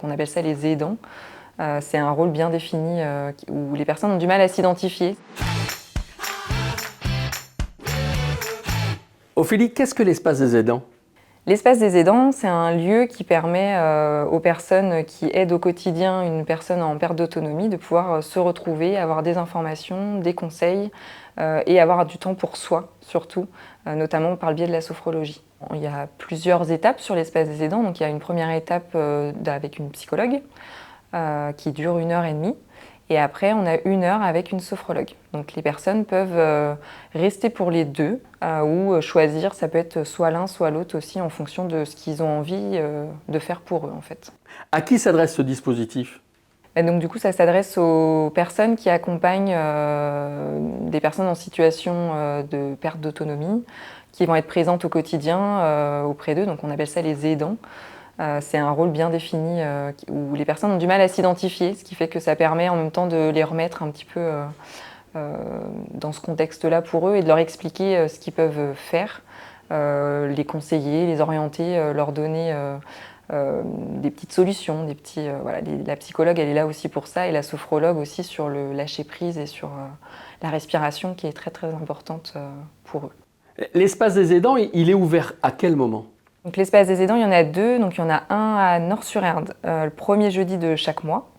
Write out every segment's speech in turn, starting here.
On appelle ça les aidants. C'est un rôle bien défini où les personnes ont du mal à s'identifier. Ophélie, qu'est-ce que l'espace des aidants? L'espace des aidants, c'est un lieu qui permet aux personnes qui aident au quotidien une personne en perte d'autonomie de pouvoir se retrouver, avoir des informations, des conseils et avoir du temps pour soi surtout, notamment par le biais de la sophrologie. Il y a plusieurs étapes sur l'espace des aidants. Donc il y a une première étape avec une psychologue qui dure 1h30. Et après, on a 1 heure avec une sophrologue. Donc les personnes peuvent rester pour les deux ou choisir, ça peut être soit l'un, soit l'autre aussi, en fonction de ce qu'ils ont envie de faire pour eux en fait. À qui s'adresse ce dispositif? Et donc du coup, ça s'adresse aux personnes qui accompagnent des personnes en situation de perte d'autonomie, qui vont être présentes au quotidien auprès d'eux, donc on appelle ça les aidants. C'est un rôle bien défini où les personnes ont du mal à s'identifier, ce qui fait que ça permet en même temps de les remettre un petit peu dans ce contexte-là pour eux et de leur expliquer ce qu'ils peuvent faire, les conseiller, les orienter, leur donner des petites solutions, des petits, voilà, la psychologue elle est là aussi pour ça et la sophrologue aussi sur le lâcher prise et sur la respiration qui est très très importante pour eux. L'espace des aidants, il est ouvert à quel moment? Donc l'espace des aidants, il y en a deux. Donc il y en a un à Nord-sur-Erdre, le premier jeudi de chaque mois.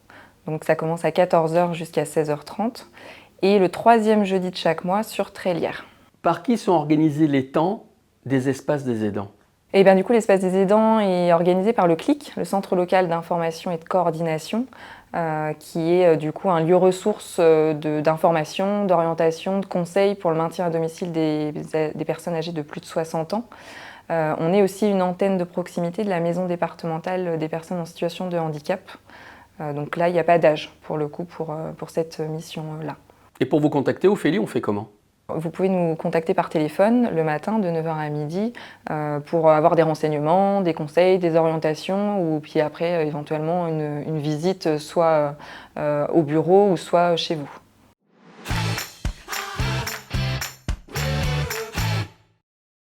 Donc ça commence à 14h jusqu'à 16h30. Et le troisième jeudi de chaque mois sur Trélières. Par qui sont organisés les temps des espaces des aidants? Et bien du coup, l'espace des aidants est organisé par le CLIC, le Centre local d'information et de coordination, qui est du coup un lieu ressource d'information, d'orientation, de conseils pour le maintien à domicile des personnes âgées de plus de 60 ans. On est aussi une antenne de proximité de la maison départementale des personnes en situation de handicap. Donc là, il n'y a pas d'âge pour le coup pour cette mission-là. Et pour vous contacter, Ophélie, on fait comment? Vous pouvez nous contacter par téléphone le matin de 9h à midi pour avoir des renseignements, des conseils, des orientations ou puis après éventuellement une visite soit au bureau ou soit chez vous.